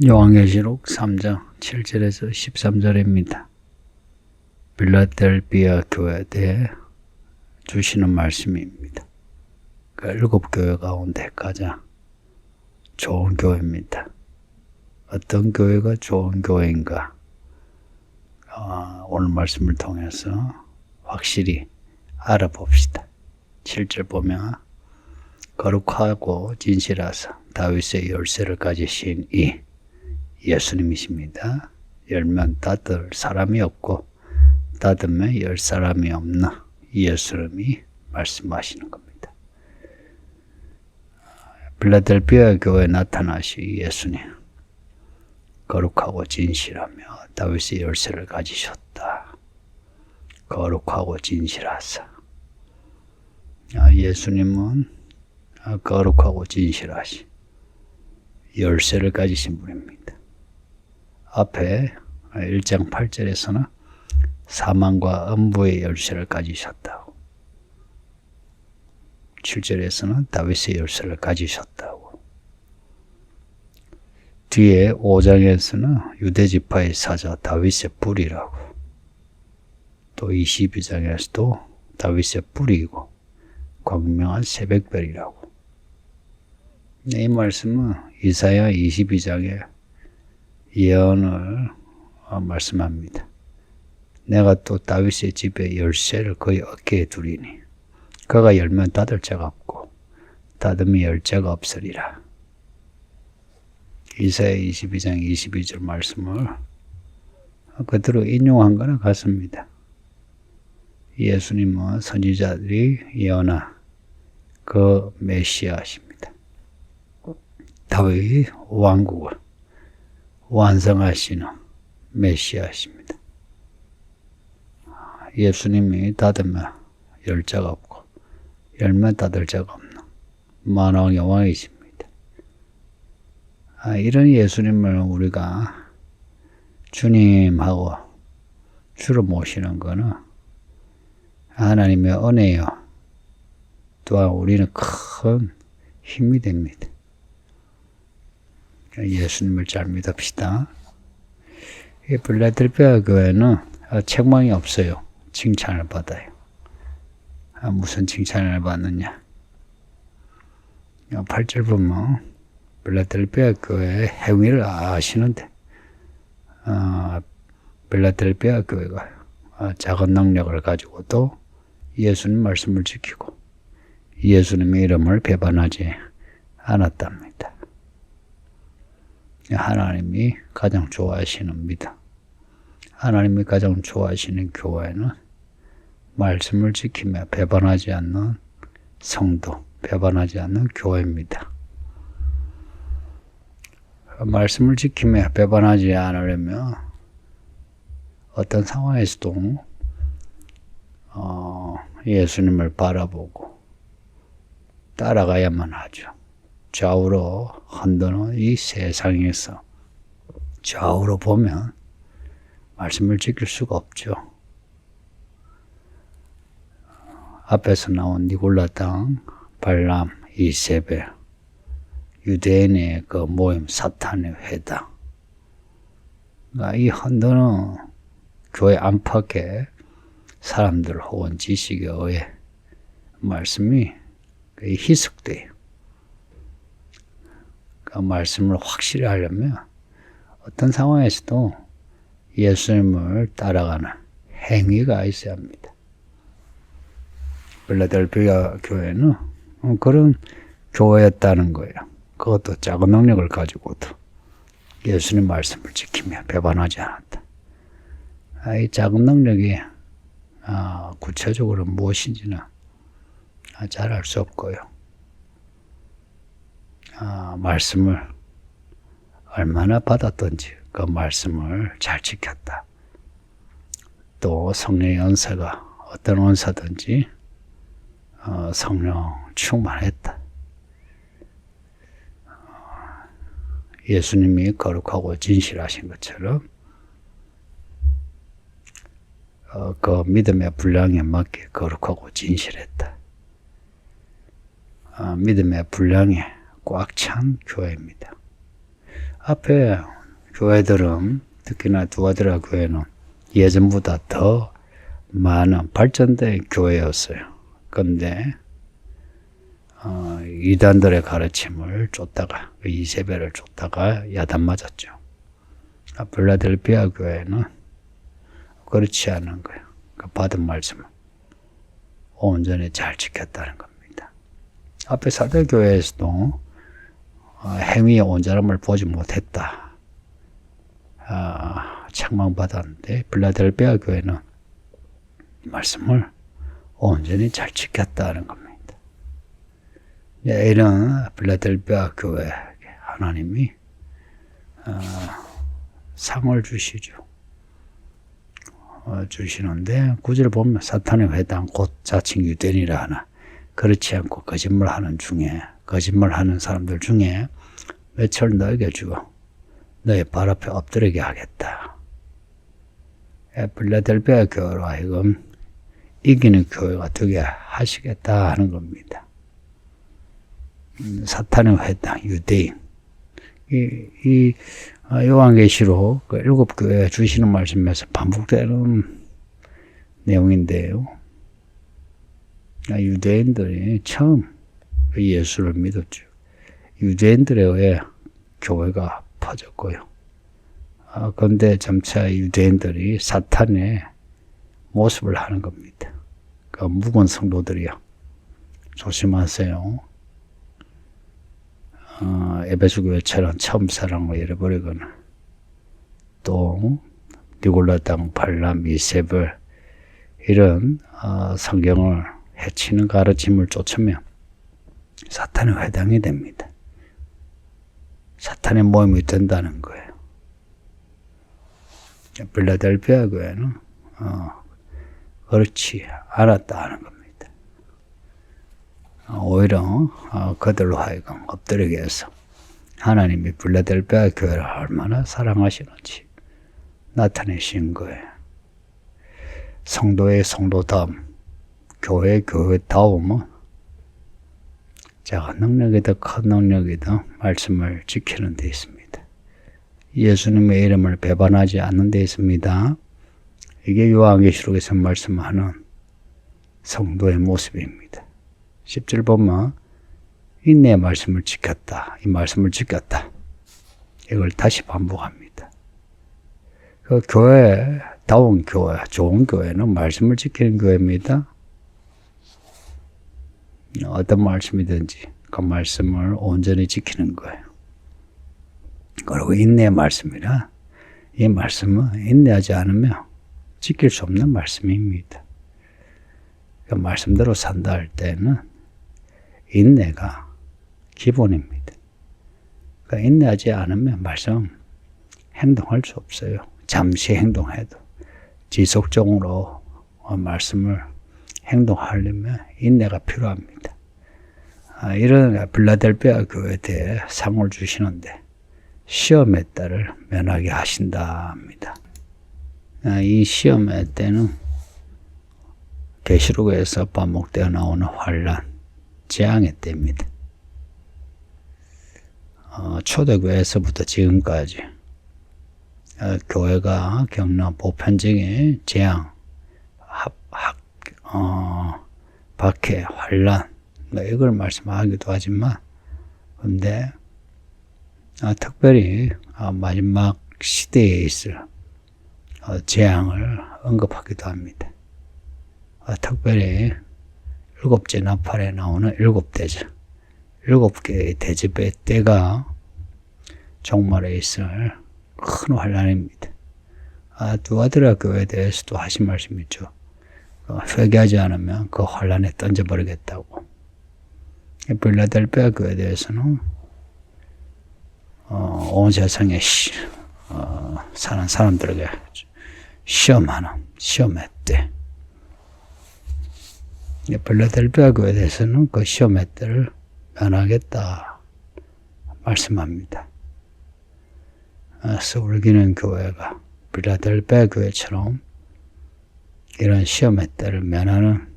요한계시록 3장 7절에서 13절입니다. 빌라델비아 교회에 대해 주시는 말씀입니다. 그 7교회 가운데 가장 좋은 교회입니다. 어떤 교회가 좋은 교회인가? 오늘 말씀을 통해서 확실히 알아봅시다. 7절 보면 거룩하고 진실하사 다윗의 열쇠를 가지신 이 예수님이십니다. 열면 닫을 사람이 없고 닫으면 열 사람이 없는 이 예수님이 말씀하시는 겁니다. 빌라델비아 교회에 나타나신 예수님, 거룩하고 진실하며 다윗의 열쇠를 가지셨다. 거룩하고 진실하사. 예수님은 거룩하고 진실하신 열쇠를 가지신 분입니다. 앞에 1장 8절에서는 사망과 음부의 열쇠를 가지셨다고, 7절에서는 다윗의 열쇠를 가지셨다고, 뒤에 5장에서는 유대지파의 사자 다윗의 뿔이라고, 또 22장에서도 다윗의 뿔이고 광명한 새벽별이라고. 이 말씀은 이사야 22장에 예언을 말씀합니다. 내가 또 다윗의 집에 열쇠를 그의 어깨에 두리니 그가 열면 닫을 자가 없고 닫으면 열 자가 없으리라. 이사야 22장 22절 말씀을 그대로 인용한 거나 같습니다. 예수님은 선지자들이 예언한 그 메시아십니다. 다윗 왕국을 완성하시는 메시아십니다. 예수님이 닫으면 열 자가 없고 열면 닫을 자가 없는 만왕의 왕이십니다. 이런 예수님을 우리가 주님하고 주로 모시는 것은 하나님의 은혜요. 또한 우리는 큰 힘이 됩니다. 예수님을 잘 믿읍시다. 이 빌라델비아 교회는 책망이 없어요. 칭찬을 받아요. 무슨 칭찬을 받느냐? 8절 보면 빌라델비아 교회의 행위를 아시는데 빌라델비아 교회가 작은 능력을 가지고도 예수님 말씀을 지키고 예수님의 이름을 배반하지 않았답니다. 하나님이 가장 좋아하시는 믿음, 하나님이 가장 좋아하시는 교회는 말씀을 지키며 배반하지 않는 성도, 배반하지 않는 교회입니다. 말씀을 지키며 배반하지 않으려면 어떤 상황에서도 예수님을 바라보고 따라가야만 하죠. 좌우로 흔드는 이 세상에서 좌우로 보면 말씀을 지킬 수가 없죠. 앞에서 나온 니골라 땅, 발람, 이세벨, 유대인의 그 모임, 사탄의 회당, 이 흔드는 교회 안팎의 사람들 혹은 지식에 의해 말씀이 희석돼요. 그 말씀을 확실히 하려면 어떤 상황에서도 예수님을 따라가는 행위가 있어야 합니다. 빌라델비아 교회는 그런 교회였다는 거예요. 그것도 작은 능력을 가지고도 예수님 말씀을 지키며 배반하지 않았다. 이 작은 능력이 구체적으로 무엇인지는 잘 알 수 없고요. 말씀을 얼마나 받았던지 그 말씀을 잘 지켰다. 또 성령의 은사가 어떤 은사든지 성령 충만했다. 예수님이 거룩하고 진실하신 것처럼 그 믿음의 분량에 맞게 거룩하고 진실했다. 믿음의 분량에 꽉 찬 교회입니다. 앞에 교회들은, 특히나 두아드라 교회는 예전보다 더 많은 발전된 교회였어요. 그런데 이단들의 가르침을 쫓다가, 이세벨을 쫓다가 야단 맞았죠. 필라델피아 교회는 그렇지 않은 거예요. 그 받은 말씀을 온전히 잘 지켰다는 겁니다. 앞에 사도교회에서도 행위의 온전함을 보지 못했다, 책망받았는데, 필라델피아 교회는 말씀을 온전히 잘 지켰다는 겁니다. 이런 필라델피아 교회 하나님이 상을 주시죠. 주시는데, 구절을 보면 사탄의 회당 곧 자칭 유대인이라 하나, 그렇지 않고 거짓말하는 사람들 중에 몇을 너에게 주어 너의 발 앞에 엎드리게 하겠다. 필라델피아 교회로 하여금 이기는 교회가 되게 하시겠다 하는 겁니다. 사탄의 회당, 유대인. 이 요한계시록 그 7교회에 주시는 말씀에서 반복되는 내용인데요. 유대인들이 처음 예수를 믿었죠. 유대인들에 의해 교회가 퍼졌고요. 그런데 점차 유대인들이 사탄의 모습을 하는 겁니다. 그 묵은 성도들이요, 조심하세요. 에베소 교회처럼 처음 사랑을 잃어버리거나, 또 니골라당, 발람, 이세벨 이런 성경을 해치는 가르침을 쫓으면 사탄의 회당이 됩니다. 사탄의 모임이 된다는 거예요. 필라델피아 교회는 그렇지 않았다는 겁니다. 오히려 그들로 하여금 엎드리게 해서 하나님이 필라델피아 교회를 얼마나 사랑하시는지 나타내신 거예요. 성도의 성도다움, 교회의 교회다움은 작은 능력이든 큰 능력이든 말씀을 지키는 데 있습니다. 예수님의 이름을 배반하지 않는 데 있습니다. 이게 요한계시록에서 말씀하는 성도의 모습입니다. 10절 보면 인내의 말씀을 지켰다, 이 말씀을 지켰다, 이걸 다시 반복합니다. 그 교회다운 교회, 좋은 교회는 말씀을 지키는 교회입니다. 어떤 말씀이든지 그 말씀을 온전히 지키는 거예요. 그리고 인내의 말씀이라, 이 말씀은 인내하지 않으면 지킬 수 없는 말씀입니다. 그 말씀대로 산다 할 때는 인내가 기본입니다. 그러니까 인내하지 않으면 말씀 행동할 수 없어요. 잠시 행동해도 지속적으로 말씀을 행동하려면 인내가 필요합니다. 이런 필라델피아 교회에 대해 상을 주시는데 시험의 때를 면하게 하신다 합니다. 이 시험의 때는 계시록에서 반복되어 나오는 환란, 재앙의 때입니다. 초대교회에서부터 지금까지 교회가 겪는 보편적인 재앙, 박해, 환란, 이걸 말씀하기도 하지만, 근데 특별히 마지막 시대에 있을 재앙을 언급하기도 합니다. 특별히 7째 나팔에 나오는 7대접, 7개의 대접의 때가 종말에 있을 큰 환란입니다. 두아드라 교회에 대해서도 하신 말씀이 있죠. 회개하지 않으면 그 환란에 던져버리겠다고. 필라델피아 교회에 대해서는 온 세상에 사는 사람들에게 시험하는 시험의 때. 필라델피아 교회에 대해서는 그 시험의 때를 면하겠다 말씀합니다. 서울기는 교회가 필라델피아 교회처럼 이런 시험의 때를 면하는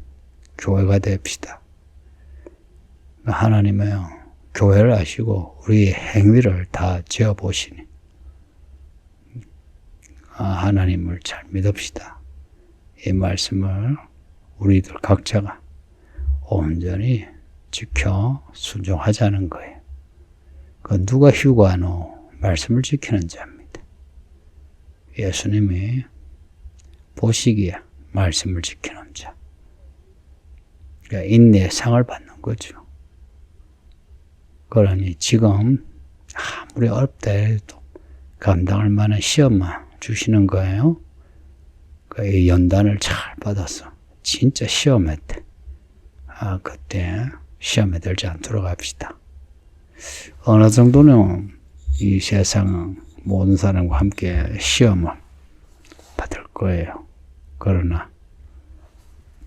교회가 됩시다. 하나님의 교회를 아시고 우리의 행위를 다 지어보시니 하나님을 잘 믿읍시다. 이 말씀을 우리들 각자가 온전히 지켜 순종하자는 거예요. 그 누가 휴거하노? 말씀을 지키는 자입니다. 예수님이 보시기에 말씀을 지키는 자. 그러니까 인내의 상을 받는 거죠. 그러니 지금 아무리 어렵다 해도 감당할 만한 시험만 주시는 거예요. 그 연단을 잘 받아서 진짜 시험에 때 그때 시험에 들지 않도록 합시다. 어느 정도는 이 세상 모든 사람과 함께 시험을 받을 거예요. 그러나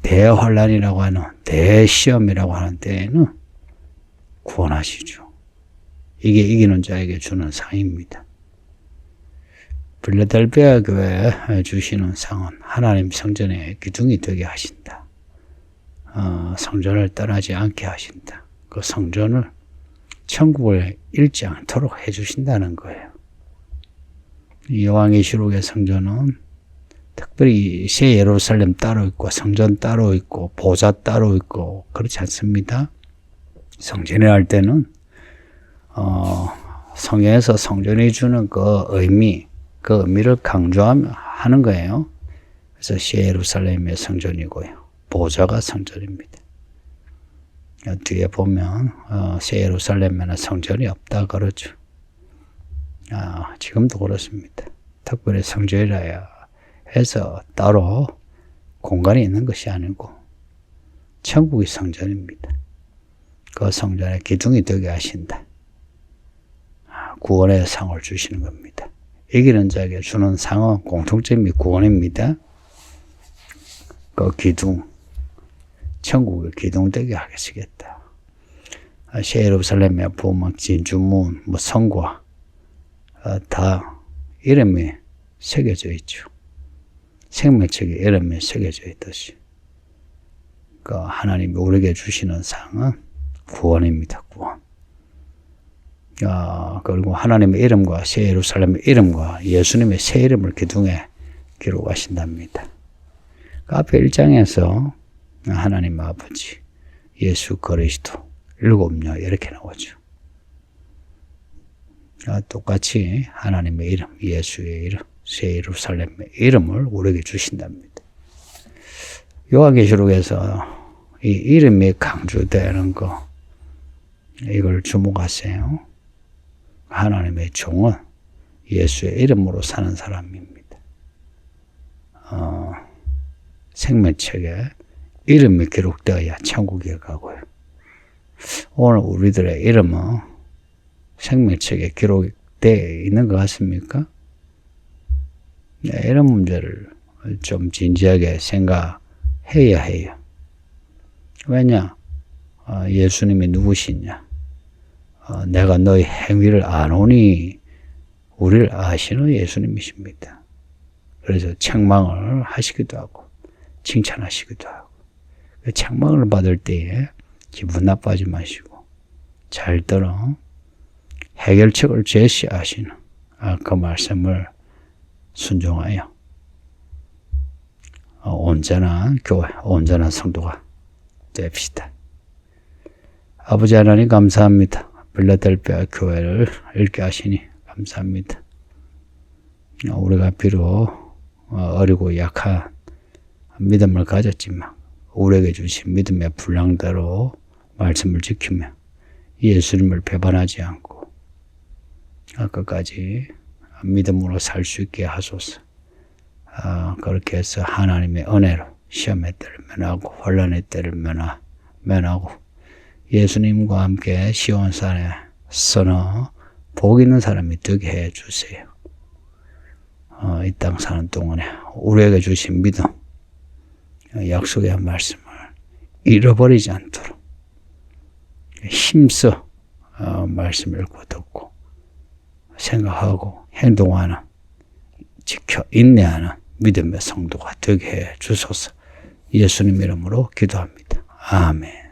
대환란이라고 하는 대시험이라고 하는 때에는 구원하시죠. 이게 이기는 자에게 주는 상입니다. 필라델피아 교회에 주시는 상은 하나님 성전의 기둥이 되게 하신다. 성전을 떠나지 않게 하신다. 그 성전을 천국을 잃지 않도록 해주신다는 거예요. 요한계시록의 성전은 특별히 새 예루살렘 따로 있고 성전 따로 있고 보좌 따로 있고 그렇지 않습니다. 성전에 할 때는 성경에서 성전이 주는 그 의미를 강조하는 거예요. 그래서 새 예루살렘의 성전이고요. 보좌가 성전입니다. 뒤에 보면 새 예루살렘에는 성전이 없다 그러죠. 지금도 그렇습니다. 특별히 성전이라 해서 따로 공간이 있는 것이 아니고 천국이 성전입니다. 그 성전에 기둥이 되게 하신다. 구원의 상을 주시는 겁니다. 이기는 자에게 주는 상은 공통점이 구원입니다. 그 기둥, 천국의 기둥 되게 하시겠다. 새 예루살렘에 보면 진주문, 성과 다 이름이 새겨져 있죠. 생명책에 이름이 새겨져 있듯이. 그 하나님이 우리에게 주시는 상은 구원입니다. 구원. 그리고 하나님의 이름과 새 예루살렘의 이름과 예수님의 새 이름을 기둥에 기록하신답니다. 그 앞에 1장에서 하나님 아버지, 예수 그리스도, 7녀 이렇게 나오죠. 똑같이 하나님의 이름, 예수의 이름, 새 예루살렘의 이름을 우리에게 주신답니다. 요한계시록에서 이 이름이 강조되는 거, 이걸 주목하세요. 하나님의 종은 예수의 이름으로 사는 사람입니다. 생명책에 이름이 기록되어야 천국에 가고요. 오늘 우리들의 이름은 생명책에 기록되어 있는 것 같습니까? 이런 문제를 좀 진지하게 생각해야 해요. 왜냐? 예수님이 누구시냐? 내가 너의 행위를 아노니 우리를 아시는 예수님이십니다. 그래서 책망을 하시기도 하고 칭찬하시기도 하고 그 책망을 받을 때에 기분 나빠하지 마시고 잘 들어 해결책을 제시하시는 그 말씀을 순종하여 온전한 교회, 온전한 성도가 됩시다. 아버지 하나님 감사합니다. 필라델피아 교회를 읽게 하시니 감사합니다. 우리가 비록 어리고 약한 믿음을 가졌지만 우리에게 주신 믿음의 분량대로 말씀을 지키며 예수님을 배반하지 않고 끝까지 믿음으로 살 수 있게 하소서. 그렇게 해서 하나님의 은혜로 시험의 때를 면하고 혼란의 때를 면하고 예수님과 함께 시온산에서는 복 있는 사람이 되게 해 주세요. 이 땅 사는 동안에 우리에게 주신 믿음, 약속의 말씀을 잃어버리지 않도록 힘써 말씀 읽고 듣고 생각하고 행동하는, 지켜 인내하는 믿음의 성도가 되게 해 주소서. 예수님 이름으로 기도합니다. 아멘.